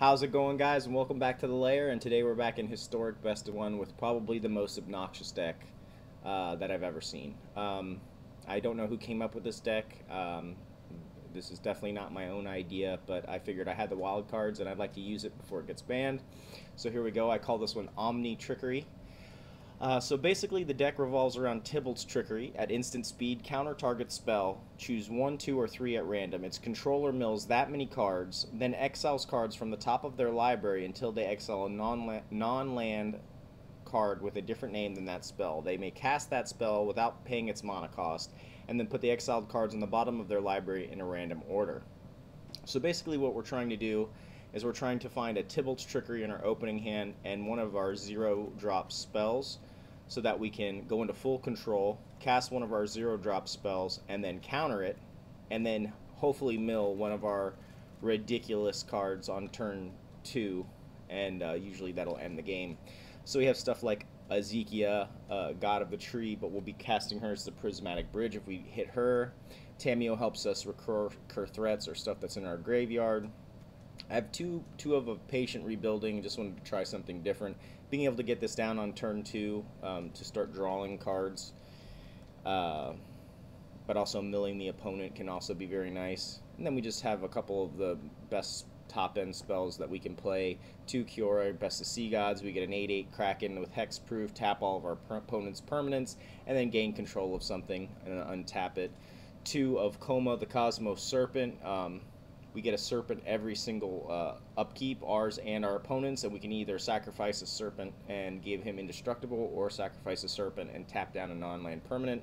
How's it going, guys? And welcome back to the LAIR. And today we're back in historic best of one with probably the most obnoxious deck that I've ever seen. I don't know who came up with this deck. This is definitely not my own idea, but I figured I had the wild cards and I'd like to use it before it gets banned. So here we go. I call this one Omni Trickery. So basically the deck revolves around TIBALT'S Trickery. At instant speed, counter target spell, choose 1, 2, or 3 at random. Its controller mills that many cards, then exiles cards from the top of their library until they exile a non-land card with a different name than that spell. They may cast that spell without paying its mana cost, and then put the exiled cards on the bottom of their library in a random order. So basically what we're trying to do is we're trying to find a TIBALT'S Trickery in our opening hand and one of our 0-drop spells, so that we can go into full control, cast one of our 0-drop spells, and then counter it, and then hopefully mill one of our ridiculous cards on turn 2, and usually that'll end the game. So we have stuff like Esika, God of the Tree, but we'll be casting her as the Prismatic Bridge if we hit her. Tamiyo helps us recur threats or stuff that's in our graveyard. I have two of a Patient Rebuilding, just wanted to try something different. Being able to get this down on turn 2 to start drawing cards, but also milling the opponent can also be very nice. And then we just have a couple of the best top-end spells that we can play. 2 Kiora, Best of Sea Gods, we get an 8/8 Kraken with Hexproof, tap all of our opponent's permanents, and then gain control of something and untap it. 2 of Koma, the Cosmos Serpent. We get a Serpent every single upkeep, ours and our opponents, and we can either sacrifice a Serpent and give him indestructible, or sacrifice a Serpent and tap down a non-land permanent.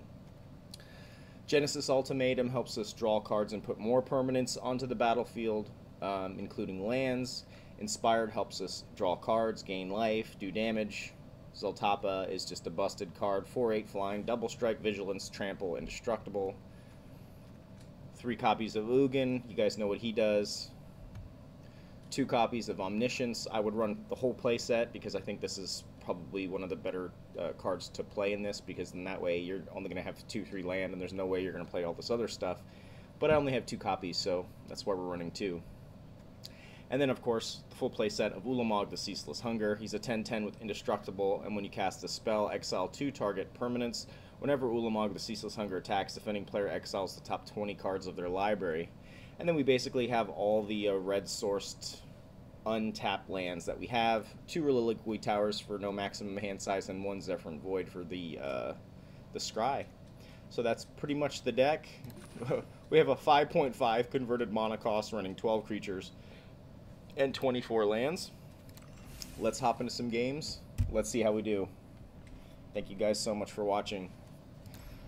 Genesis Ultimatum helps us draw cards and put more permanents onto the battlefield, including lands. Inspired helps us draw cards, gain life, do damage. Zetalpa is just a busted card, 4/8 flying, double strike, vigilance, trample, indestructible. 3 copies of Ugin, you guys know what he does. 2 copies of Omniscience. I would run the whole play set because I think this is probably one of the better cards to play in this, because in that way you're only going to have 2-3 land and there's no way you're going to play all this other stuff. But I only have 2 copies, so that's why we're running 2. And then of course the full play set of Ulamog, the Ceaseless Hunger. He's a 10/10 with indestructible, and when you cast a spell, exile 2 target permanents. Whenever Ulamog, the Ceaseless Hunger, attacks, defending player exiles the top 20 cards of their library. And then we basically have all the red-sourced untapped lands that we have. 2 Reliquary Towers for no maximum hand size, and 1 Zhalfirin Void for the Scry. So that's pretty much the deck. We have a 5.5 converted mana cost running 12 creatures and 24 lands. Let's hop into some games. Let's see how we do. Thank you guys so much for watching.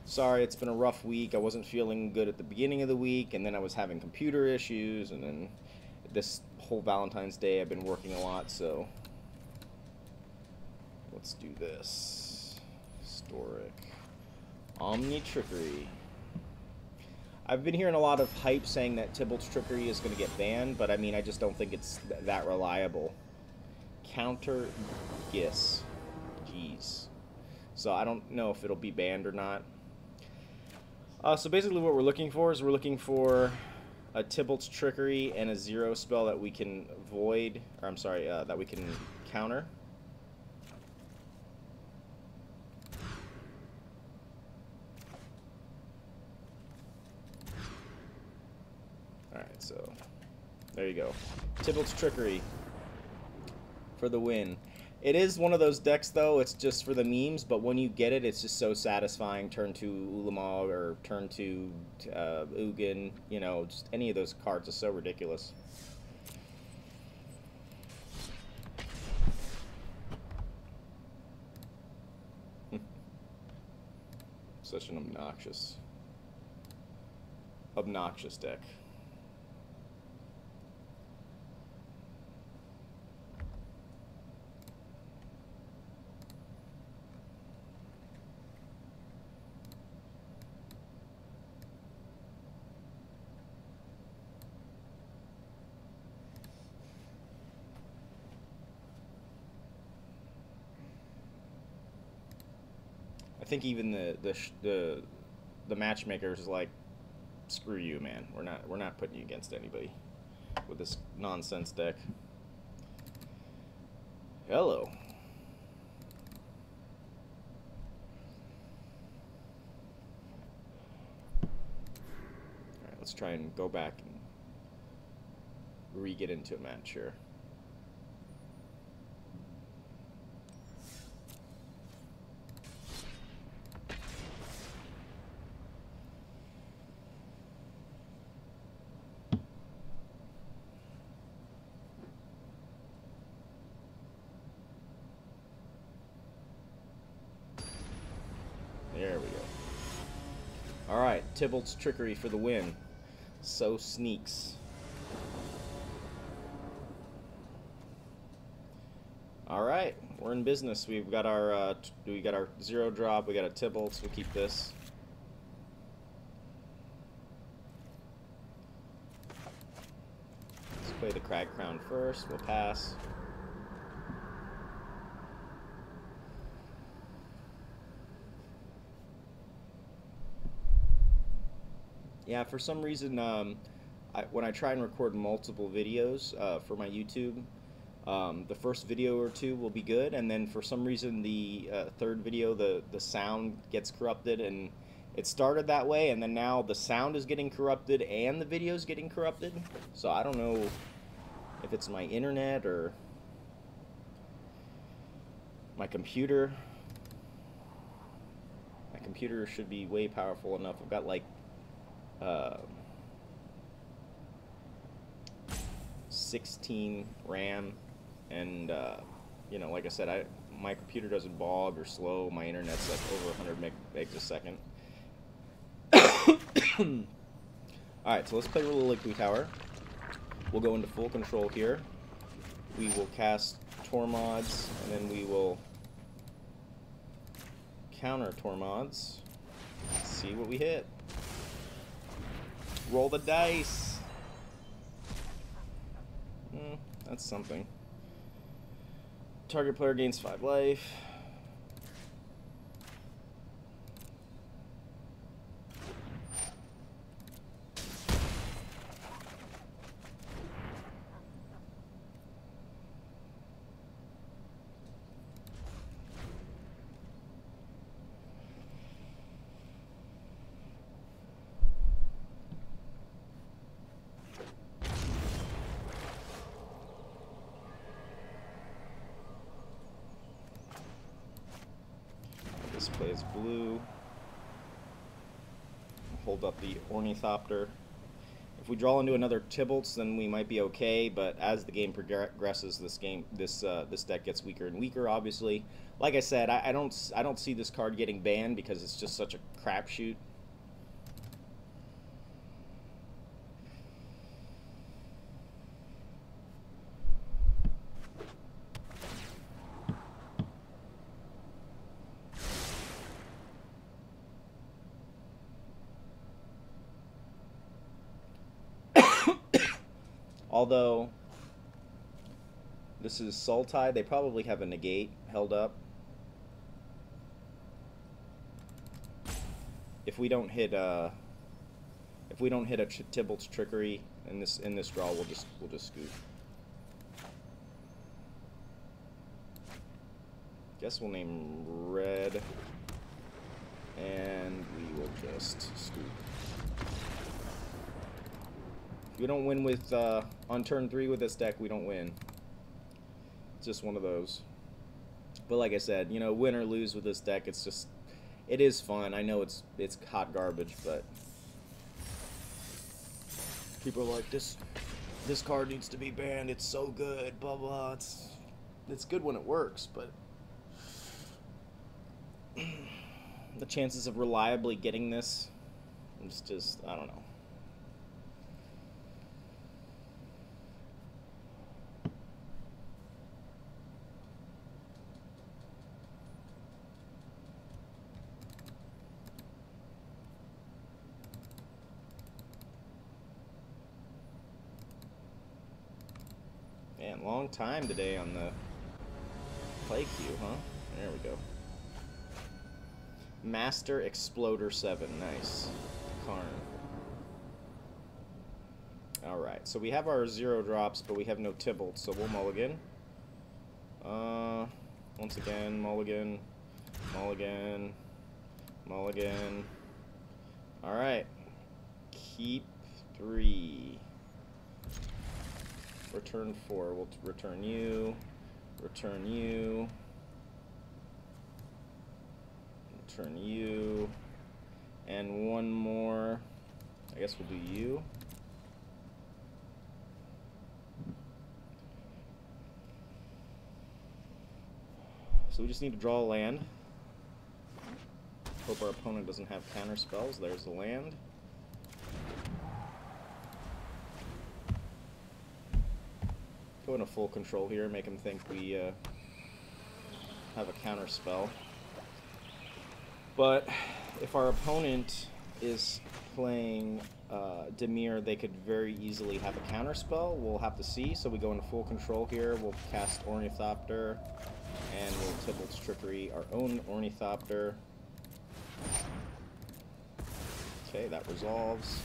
Sorry, it's been a rough week. I wasn't feeling good at the beginning of the week, and then I was having computer issues, and then this whole Valentine's Day I've been working a lot, so let's do this. Historic. Omni Trickery. I've been hearing a lot of hype saying that TIBALT'S Trickery is going to get banned, but I mean, I just don't think it's that reliable. Counter Gis. Jeez. So I don't know if it'll be banned or not. So basically what we're looking for is we're looking for a TIBALT'S Trickery and a 0 spell that we can void, or I'm sorry, that we can counter. Alright, so there you go. TIBALT'S Trickery for the win. It is one of those decks, though, it's just for the memes, but when you get it, it's just so satisfying. Turn to Ulamog or turn to Ugin, you know, just any of those cards is so ridiculous. Such an obnoxious deck. I think even the matchmakers is like, screw you, man. We're not putting you against anybody with this nonsense deck. Hello. Alright, let's try and go back and re-get into a match here. There we go. Alright, TIBALT'S Trickery for the win. So sneaks. Alright, we're in business. We've got our 0 drop, we got a TIBALT'S, we'll keep this. Let's play the Cragcrown first, we'll pass. Yeah, for some reason, when I try and record multiple videos for my YouTube, the first video or two will be good, and then for some reason the third video, the sound gets corrupted, and it started that way, and then now the sound is getting corrupted and the video is getting corrupted. So I don't know if it's my internet or my computer. My computer should be way powerful enough. I've got like 16 RAM, and you know, like I said, my computer doesn't bog or slow. My internet's like over 100 megs a second. Alright, so let's play Reliquary Tower. We'll go into full control here. We will cast Tormods, and then we will counter Tormods. Let's see what we hit. Roll the dice. That's something. Target player gains 5 life. This plays blue. Hold up the Ornithopter. If we draw into another TIBALT'S, then we might be okay. But as the game progresses, this deck gets weaker and weaker. Obviously, like I said, I don't see this card getting banned because it's just such a crapshoot. Although this is Sultai, they probably have a negate held up. If we don't hit a TIBALT'S Trickery in this draw, we'll just scoot. Guess we'll name red, and we will just scoot. If we don't win with on turn 3 with this deck, we don't win. It's just one of those. But like I said, you know, win or lose with this deck, it is fun. I know it's hot garbage, but people are like, this card needs to be banned. It's so good, blah blah. It's good when it works, but the chances of reliably getting this, it's just, I don't know. Man, long time today on the play queue, huh? There we go. Master Exploder 7, nice. Karn. Alright, so we have our 0 drops, but we have no TIBALT'S, so we'll mulligan. Once again, mulligan, mulligan, mulligan. Alright. Keep 3. Return 4. We'll return you. Return you. Return you. And one more. I guess we'll do you. So we just need to draw a land. Hope our opponent doesn't have counter spells. There's the land. Go into full control here, make him think we have a counter spell. But if our opponent is playing Dimir, they could very easily have a counter spell. We'll have to see. So we go into full control here. We'll cast Ornithopter, and we'll TIBALT'S Trickery our own Ornithopter. Okay, that resolves.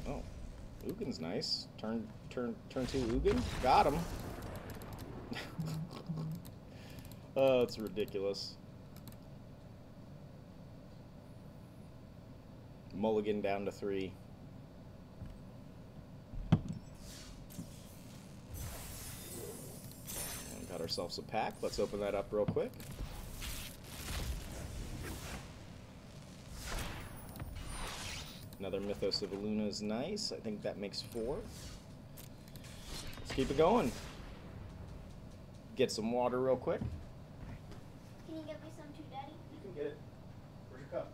Oh, Ugin's nice. Turn 2 Ugin. Got him. Oh, it's ridiculous. Mulligan down to 3. And got ourselves a pack. Let's open that up real quick. Another Mythos of Illuna is nice. I think that makes 4. Let's keep it going. Get some water real quick. Can you get me some too, Daddy? You can get it. Where's your cup?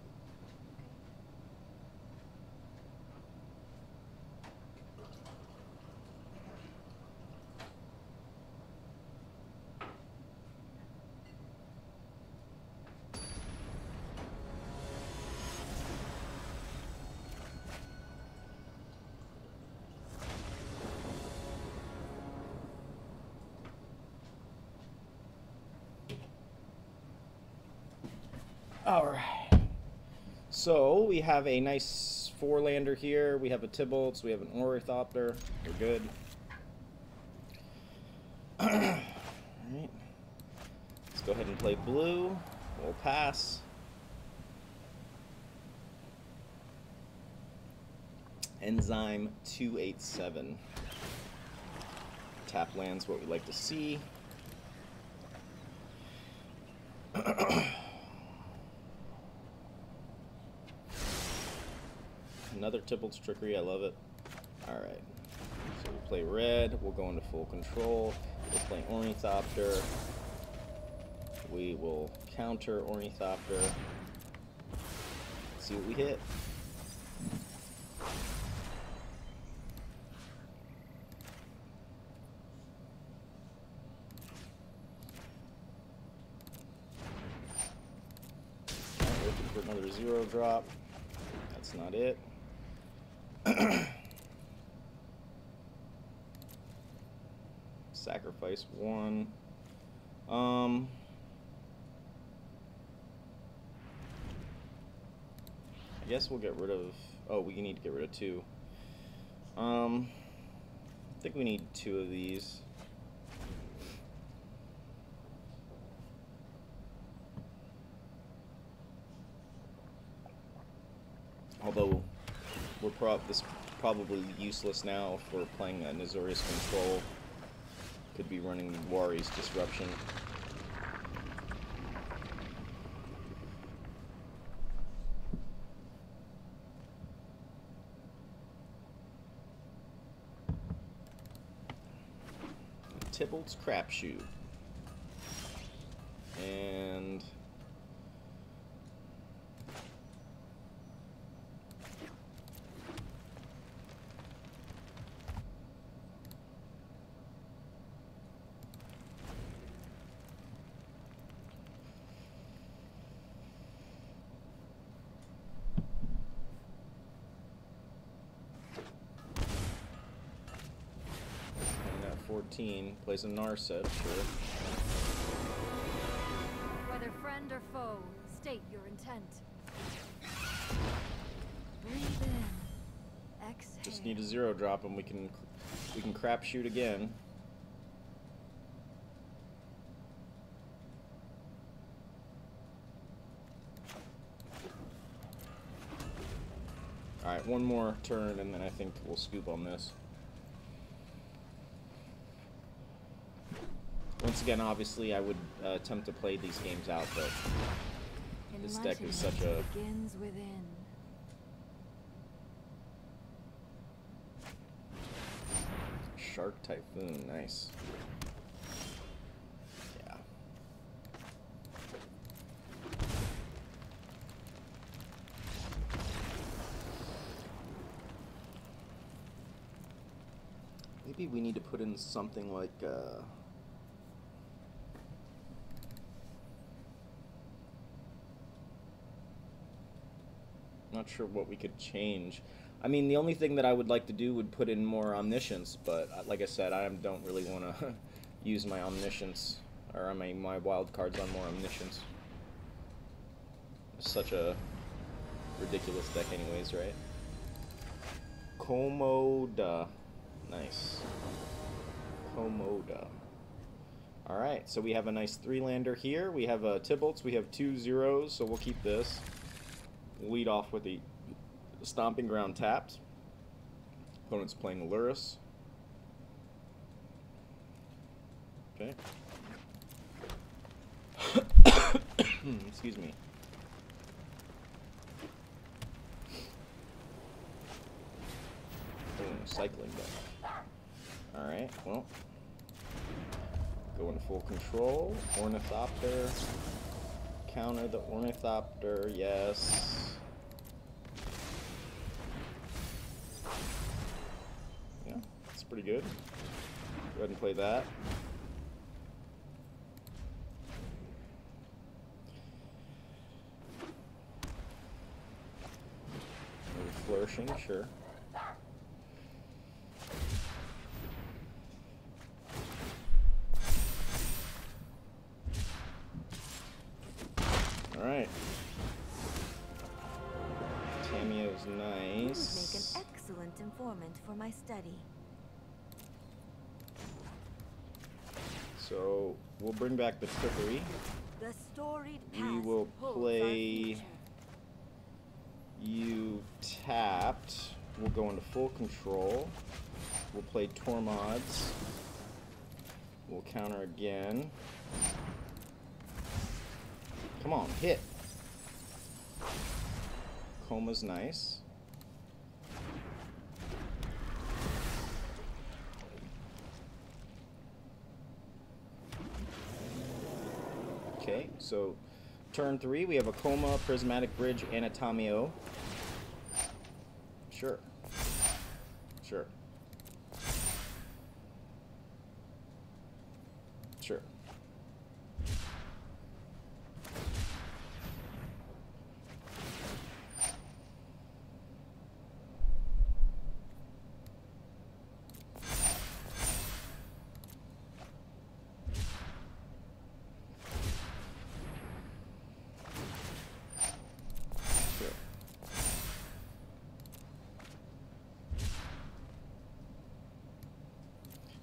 Alright, so we have a nice 4-lander here, we have a TIBALT'S, we have an Ornithopter, we're good. Alright, let's go ahead and play blue, we'll pass. Enzyme 287. Tap lands what we like to see. Another TIBALT'S Trickery, I love it. Alright, so we'll play red, we'll go into full control, we'll play Ornithopter, we will counter Ornithopter, see what we hit. Looking for another 0 drop, that's not it. Sacrifice 1. I guess we'll get rid of... Oh, we need to get rid of 2. I think we need 2 of these. Although this is probably useless now for playing Nazorius Control. Could be running Wari's Disruption. TIBALT'S Crapshoot. And... plays a Narset, sure. Whether friend or foe, state your intent. Breathe in. Exhale. Just need a 0 drop and we can crapshoot again. Alright, one more turn and then I think we'll scoop on this. Once again, obviously, I would attempt to play these games out, but this deck is such a... Begins within. Shark Typhoon, nice. Yeah. Maybe we need to put in something like, not sure what we could change. I mean, the only thing that I would like to do would put in more Omniscience, but like I said, I don't really want to use my Omniscience, or my wild cards on more Omniscience. It's such a ridiculous deck anyways, right? Komoda. Nice. Komoda. Alright, so we have a nice 3-lander here. We have a TIBALT'S, we have 2 zeros, so we'll keep this. Lead off with the Stomping Ground tapped. Opponent's playing Lurrus. Okay. Excuse me. Cycling deck. Alright, well. Go into full control. Ornithopter. Counter the Ornithopter, yes. Yeah, that's pretty good. Go ahead and play that. Maybe Flourishing, sure. Alright. Tamiyo's nice. Make an excellent informant for my study. So we'll bring back the Trickery. The storied past We will holds our play future. you tapped. We'll go into full control. We'll play Tormod's. We'll counter again. Come on, hit. Koma's nice. Okay, so turn 3, we have a Koma, Prismatic Bridge, and a Tamiyo. Sure. Sure. Sure.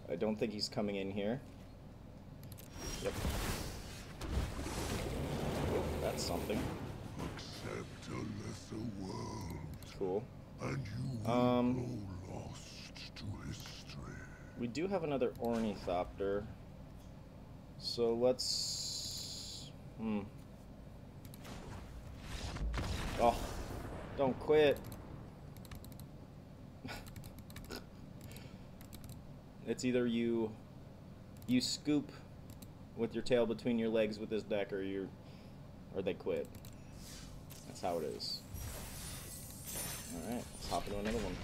I don't think he's coming in here. Yep. Oh, that's something. Accept a lesser world, Cool. and you will grow lost to history. We do have another Ornithopter. So let's... Oh, don't quit. It's either you scoop with your tail between your legs with this deck, or they quit. That's how it is. All right, let's hop into another one.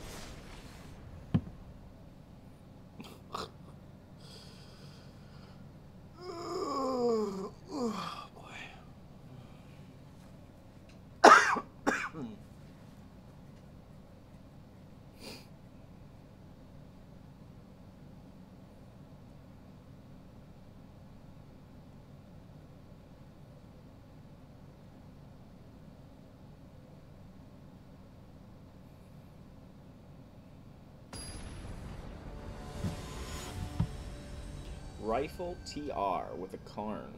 Rifle TR with a Karn.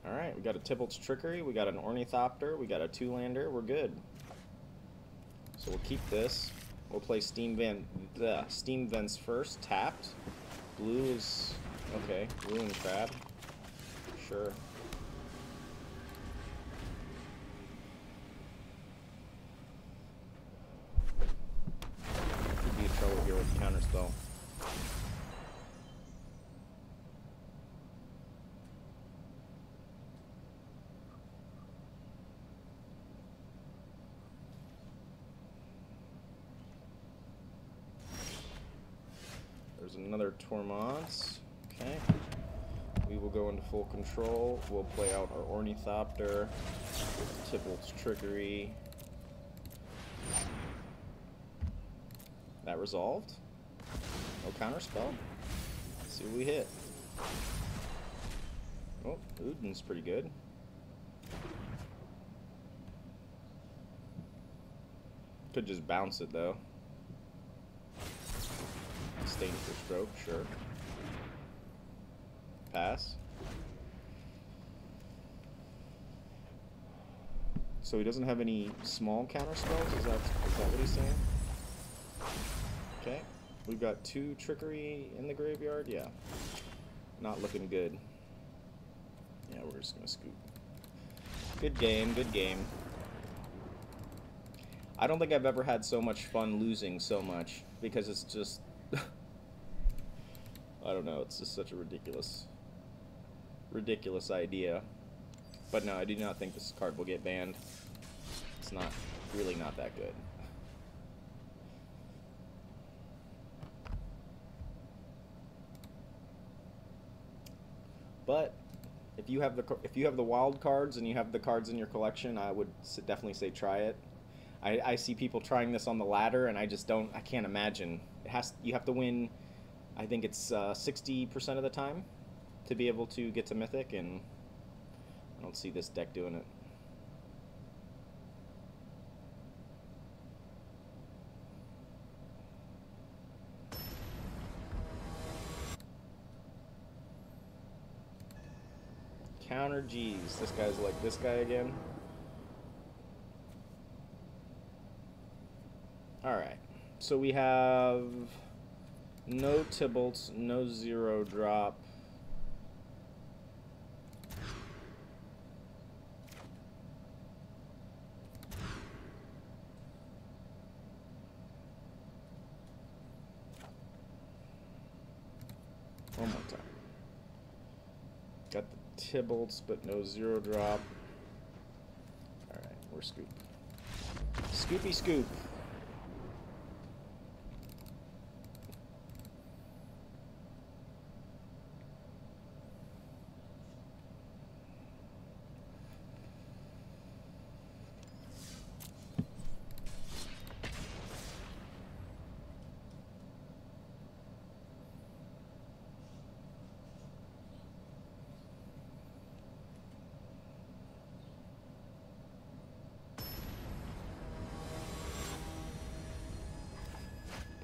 Alright, we got a TIBALT'S Trickery, we got an Ornithopter, we got a 2-lander, we're good. So we'll keep this. We'll play Steam Vents first, tapped. Blue is... okay, blue and crab. Sure. Could be trouble here with the counterspell. There's another Tormod. Okay. We will go into full control. We'll play out our Ornithopter, TIBALT'S Trickery. That resolved. No counterspell. Let's see what we hit. Oh, Ugin's pretty good. Could just bounce it though. Stain for stroke, sure. Pass. So he doesn't have any small counter spells? Is that what he's saying? Okay. We've got 2 Trickery in the graveyard? Yeah. Not looking good. Yeah, we're just gonna scoop. Good game, good game. I don't think I've ever had so much fun losing so much, because it's just... I don't know, it's just such a ridiculous idea. But no, I do not think this card will get banned. It's not, really not that good. But if you have the wild cards and you have the cards in your collection, I would definitely say try it. I see people trying this on the ladder, and I can't imagine. You have to win, I think it's 60% of the time to be able to get to Mythic, and I don't see this deck doing it. Counter G's. This guy's like this guy again. Alright. So we have no TIBALT'S, no 0-drop. One more time. Got the TIBALT'S, but no 0-drop. Alright, we're scoop. Scoopy scoop.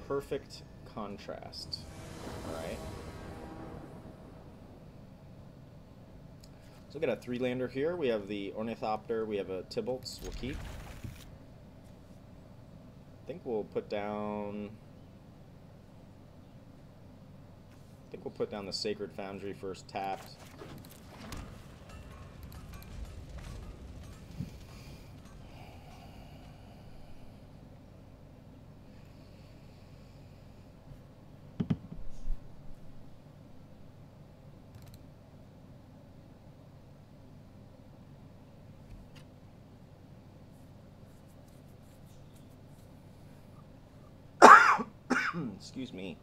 Perfect contrast. Alright. So we got a 3-lander here. We have the Ornithopter, we have a TIBALT'S, we'll keep. I think we'll put down the Sacred Foundry first tapped. Excuse me.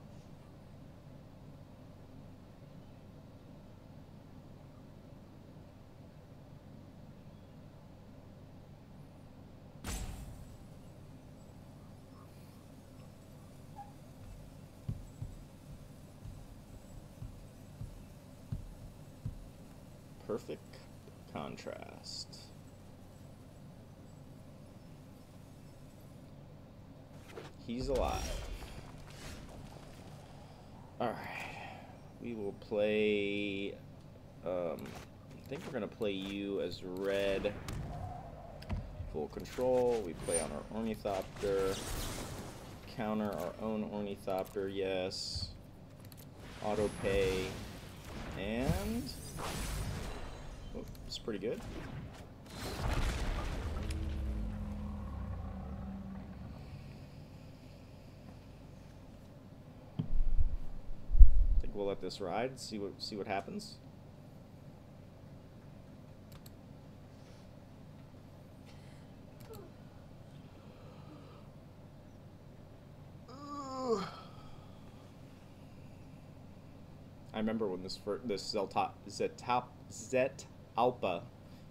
Perfect contrast. He's alive. Alright. We will play I think we're going to play you as red. Full control. We play on our Ornithopter. Counter our own Ornithopter, yes. Auto pay. And... oh, it's pretty good. I think we'll let this ride, see what happens. I remember when this Zetalpa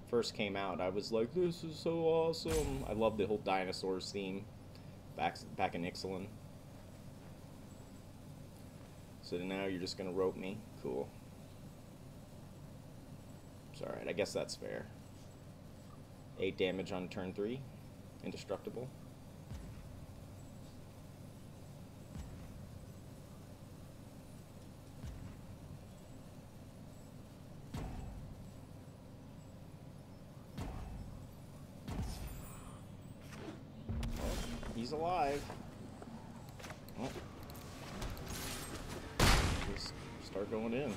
first came out. I was like, "This is so awesome!" I love the whole dinosaurs theme back in Ixalan. So now you're just gonna rope me, cool. It's all right. I guess that's fair. 8 damage on turn 3, indestructible. He's alive. Oh. Just start going in.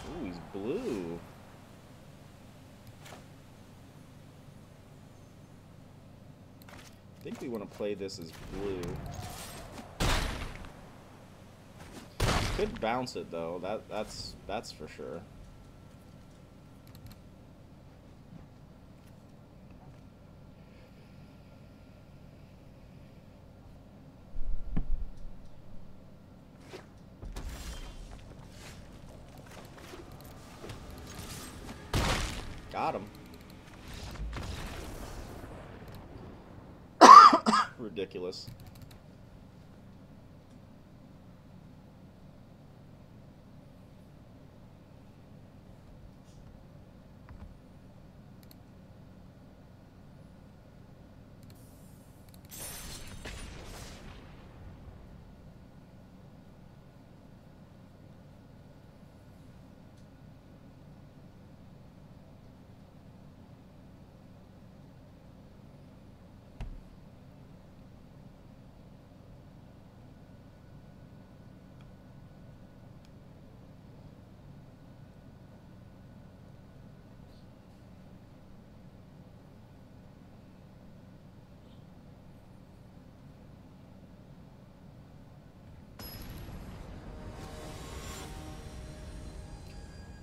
Ooh, he's blue. I think we want to play this as blue. Could bounce it though. That's for sure. Got him. Ridiculous.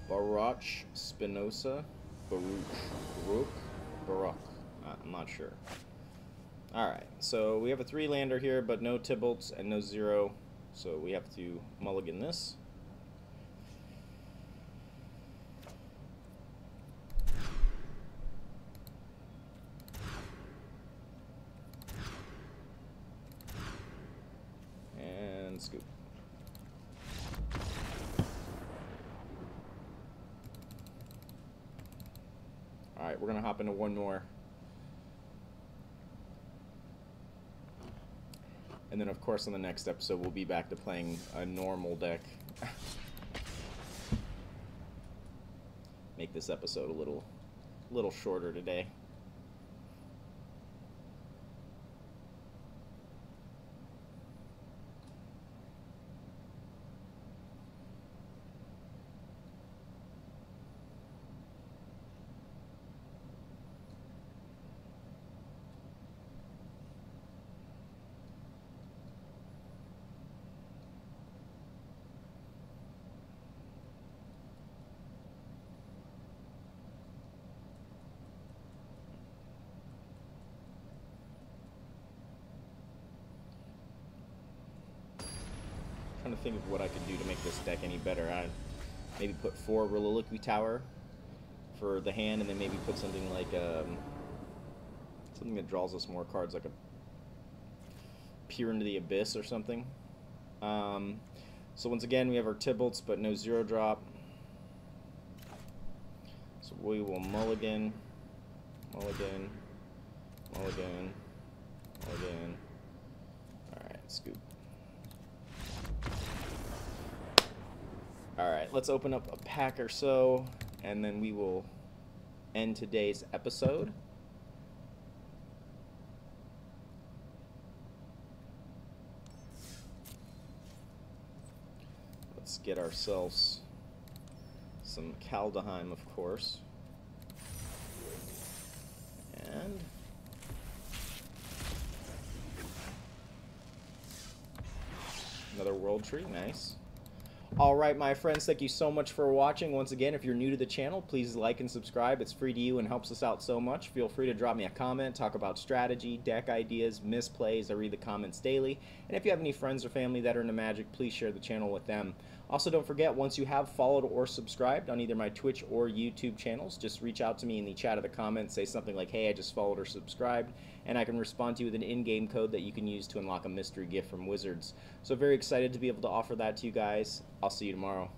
Baruch Spinoza, Baruch. I'm not sure. Alright, so we have a 3-lander here, but no TIBALT'S and no 0, so we have to mulligan this. And scoop. Alright, we're going to hop into one more. And then, of course, on the next episode, we'll be back to playing a normal deck. Make this episode a little shorter today. Trying to think of what I could do to make this deck any better. I'd maybe put 4 Reliquary Tower for the hand, and then maybe put something like something that draws us more cards, like a Peer into the Abyss or something. So once again, we have our TIBALT'S, but no 0 drop. So we will mulligan, Mulligan. Mulligan. Alright, scoop. Alright, let's open up a pack or so, and then we will end today's episode. Let's get ourselves some KALDHEIM, of course. And another world tree, nice. Alright, my friends, thank you so much for watching. Once again, if you're new to the channel, please like and subscribe. It's free to you and helps us out so much. Feel free to drop me a comment, talk about strategy, deck ideas, misplays. I read the comments daily. And if you have any friends or family that are into Magic, please share the channel with them. Also, don't forget, once you have followed or subscribed on either my Twitch or YouTube channels, just reach out to me in the chat of the comments, say something like, hey, I just followed or subscribed, and I can respond to you with an in-game code that you can use to unlock a mystery gift from Wizards. So very excited to be able to offer that to you guys. I'll see you tomorrow.